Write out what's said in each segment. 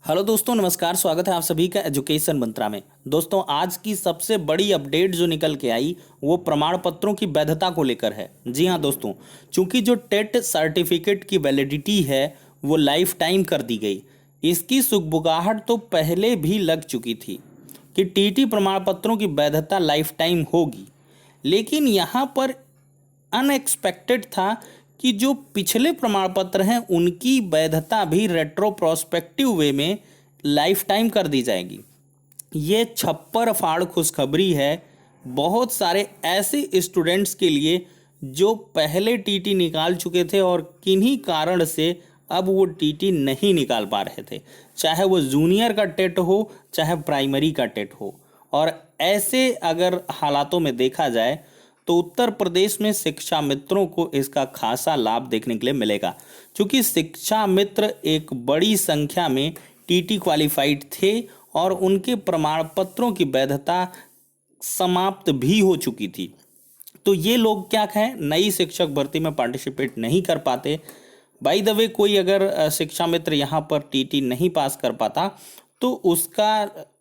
Hello दोस्तों, नमस्कार। स्वागत है आप सभी का एजुकेशन मंत्रा में। दोस्तों, आज की सबसे बड़ी अपडेट जो निकल के आई वो प्रमाण पत्रों की वैधता को लेकर है। जी हाँ दोस्तों, चूंकि जो टेट सर्टिफिकेट की वैलिडिटी है वो लाइफ टाइम कर दी गई। इसकी सुगबुगाहट तो पहले भी लग चुकी थी कि टीटी प्रमाण पत्रों की वैधता लाइफ टाइम होगी, लेकिन यहाँ पर अनएक्सपेक्टेड था कि जो पिछले प्रमाण पत्र हैं उनकी वैधता भी रेट्रोप्रोस्पेक्टिव वे में लाइफ टाइम कर दी जाएगी। ये छप्पर फाड़ खुशखबरी है बहुत सारे ऐसे स्टूडेंट्स के लिए जो पहले टीटी निकाल चुके थे और किन्हीं कारण से अब वो टीटी नहीं निकाल पा रहे थे, चाहे वो जूनियर का टेट हो चाहे प्राइमरी का टेट हो। और ऐसे अगर हालातों में देखा जाए तो उत्तर प्रदेश में शिक्षा मित्रों को इसका खासा लाभ देखने के लिए मिलेगा, क्योंकि शिक्षा मित्र एक बड़ी संख्या में टीटी क्वालिफाइड थे और उनके प्रमाण पत्रों की वैधता समाप्त भी हो चुकी थी। तो ये लोग क्या कहें, नई शिक्षक भर्ती में पार्टिसिपेट नहीं कर पाते। बाय द वे, कोई अगर शिक्षा मित्र यहाँ पर टीटी नहीं पास कर पाता तो उसका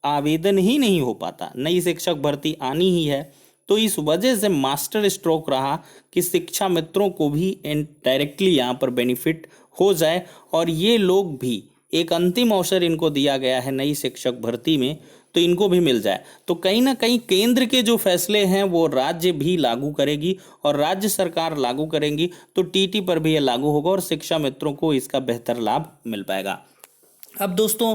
आवेदन ही नहीं हो पाता। नई शिक्षक भर्ती आनी ही है, तो इस वजह से मास्टर स्ट्रोक रहा कि शिक्षा मित्रों को भी डायरेक्टली यहाँ पर बेनिफिट हो जाए और ये लोग भी एक अंतिम अवसर इनको दिया गया है नई शिक्षक भर्ती में, तो इनको भी मिल जाए। तो कहीं ना कहीं केंद्र के जो फैसले हैं वो राज्य भी लागू करेगी और राज्य सरकार लागू करेंगी तो टीटी पर भी ये लागू होगा और शिक्षा मित्रों को इसका बेहतर लाभ मिल पाएगा। अब दोस्तों,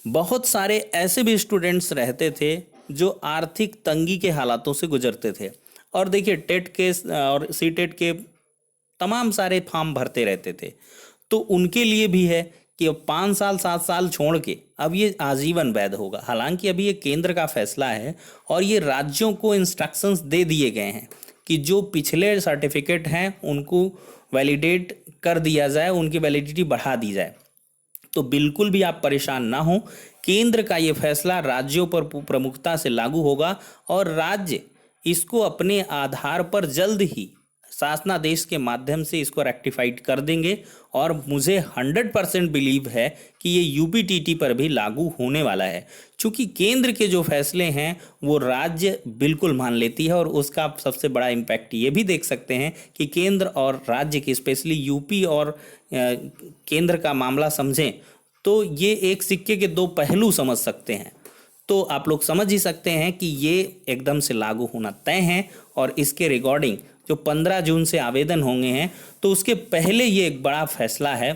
बहुत सारे ऐसे भी स्टूडेंट्स रहते थे जो आर्थिक तंगी के हालातों से गुजरते थे और देखिए टेट के और सी टेट के तमाम सारे फॉर्म भरते रहते थे, तो उनके लिए भी है कि अब 5 साल 7 साल छोड़ के अब ये आजीवन वैध होगा। हालांकि अभी ये केंद्र का फैसला है और ये राज्यों को इंस्ट्रक्शंस दे दिए गए हैं कि जो पिछले सर्टिफिकेट हैं उनको वैलिडेट कर दिया जाए, उनकी वैलिडिटी बढ़ा दी जाए। तो बिल्कुल भी आप परेशान ना हो, केंद्र का ये फैसला राज्यों पर प्रमुखता से लागू होगा और राज्य इसको अपने आधार पर जल्द ही शासनादेश के माध्यम से इसको रेक्टिफाइड कर देंगे और मुझे 100% बिलीव है कि ये यूपीटीटी पर भी लागू होने वाला है, क्योंकि केंद्र के जो फैसले हैं वो राज्य बिल्कुल मान लेती है। और उसका आप सबसे बड़ा इम्पैक्ट ये भी देख सकते हैं कि केंद्र और राज्य की, स्पेशली यूपी और केंद्र का मामला समझें तो ये एक सिक्के के दो पहलू समझ सकते हैं। तो आप लोग समझ ही सकते हैं कि ये एकदम से लागू होना तय है और इसके रिगार्डिंग जो 15 जून से आवेदन होंगे हैं तो उसके पहले ये एक बड़ा फैसला है,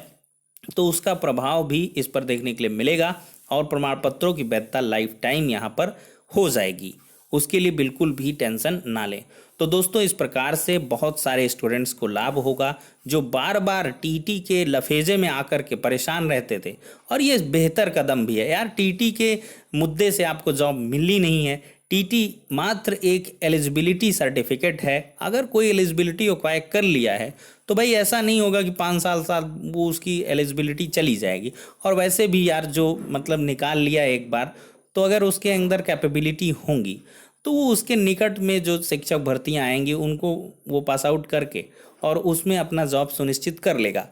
तो उसका प्रभाव भी इस पर देखने के लिए मिलेगा और प्रमाण पत्रों की वैधता लाइफ टाइम यहाँ पर हो जाएगी। उसके लिए बिल्कुल भी टेंशन ना लें। तो दोस्तों, इस प्रकार से बहुत सारे स्टूडेंट्स को लाभ होगा जो बार बार टीटी के लफेजे में आकर के परेशान रहते थे। और ये बेहतर कदम भी है यार, टीटी के मुद्दे से आपको जॉब मिली नहीं है। टीटी मात्र एक एलिजिबिलिटी सर्टिफिकेट है। अगर कोई एलिजिबिलिटी एक्वायर कर लिया है तो भाई ऐसा नहीं होगा कि 5 साल वो उसकी एलिजिबिलिटी चली जाएगी। और वैसे भी यार जो मतलब निकाल लिया एक बार, तो अगर उसके अंदर कैपेबिलिटी होंगी तो वो उसके निकट में जो शिक्षक भर्तियां आएंगी उनको वो पास आउट करके और उसमें अपना जॉब सुनिश्चित कर लेगा।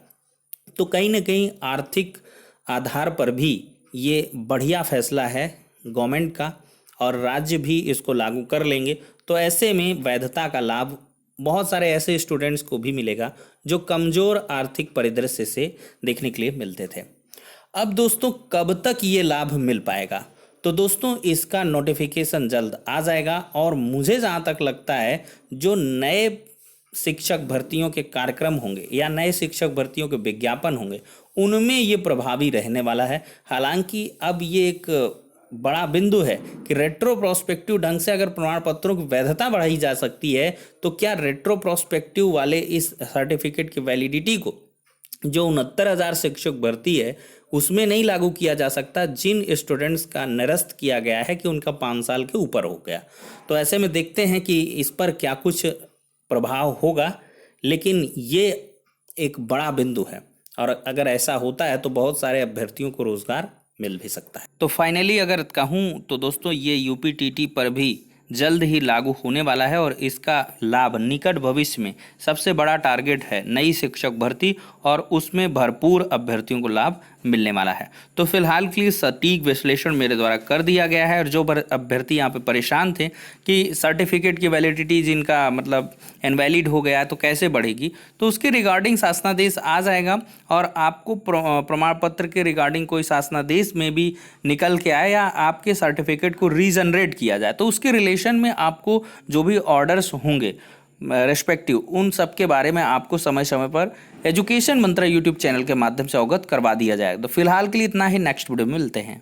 तो कहीं ना कहीं आर्थिक आधार पर भी ये बढ़िया फैसला है गवर्नमेंट का और राज्य भी इसको लागू कर लेंगे। तो ऐसे में वैधता का लाभ बहुत सारे ऐसे स्टूडेंट्स को भी मिलेगा जो कमज़ोर आर्थिक परिदृश्य से देखने के लिए मिलते थे। अब दोस्तों, कब तक ये लाभ मिल पाएगा? तो दोस्तों, इसका नोटिफिकेशन जल्द आ जाएगा और मुझे जहाँ तक लगता है जो नए शिक्षक भर्तियों के कार्यक्रम होंगे या नए शिक्षक भर्तियों के विज्ञापन होंगे उनमें ये प्रभावी रहने वाला है। हालांकि अब ये एक बड़ा बिंदु है कि रेट्रोप्रोस्पेक्टिव ढंग से अगर प्रमाण पत्रों की वैधता बढ़ाई जा सकती है तो क्या रेट्रोप्रोस्पेक्टिव वाले इस सर्टिफिकेट की वैलिडिटी को जो 69,000 शिक्षक भर्ती है उसमें नहीं लागू किया जा सकता जिन स्टूडेंट्स का निरस्त किया गया है कि उनका 5 साल के ऊपर हो गया। तो ऐसे में देखते हैं कि इस पर क्या कुछ प्रभाव होगा, लेकिन ये एक बड़ा बिंदु है और अगर ऐसा होता है तो बहुत सारे अभ्यर्थियों को रोजगार मिल भी सकता है। तो फाइनली अगर कहूँ तो दोस्तों, ये यूपीटीटी पर भी जल्द ही लागू होने वाला है और इसका लाभ निकट भविष्य में सबसे बड़ा टारगेट है नई शिक्षक भर्ती और उसमें भरपूर अभ्यर्थियों को लाभ मिलने वाला है। तो फिलहाल के लिए सटीक विश्लेषण मेरे द्वारा कर दिया गया है, और जो अभ्यर्थी यहाँ पे परेशान थे कि सर्टिफिकेट की वैलिडिटी जिनका मतलब इनवैलिड हो गया तो कैसे बढ़ेगी, तो उसके रिगार्डिंग शासनादेश आ जाएगा, और आपको प्रमाण पत्र के रिगार्डिंग कोई शासनादेश में भी निकल के आए या आपके सर्टिफिकेट को रीजनरेट किया जाए तो उसके रिलेशन में आपको जो भी ऑर्डर्स होंगे रेस्पेक्टिव, उन सब के बारे में आपको समय समय पर एजुकेशन मंत्रा यूट्यूब चैनल के माध्यम से अवगत करवा दिया जाएगा। तो फिलहाल के लिए इतना ही, नेक्स्ट वीडियो में मिलते हैं।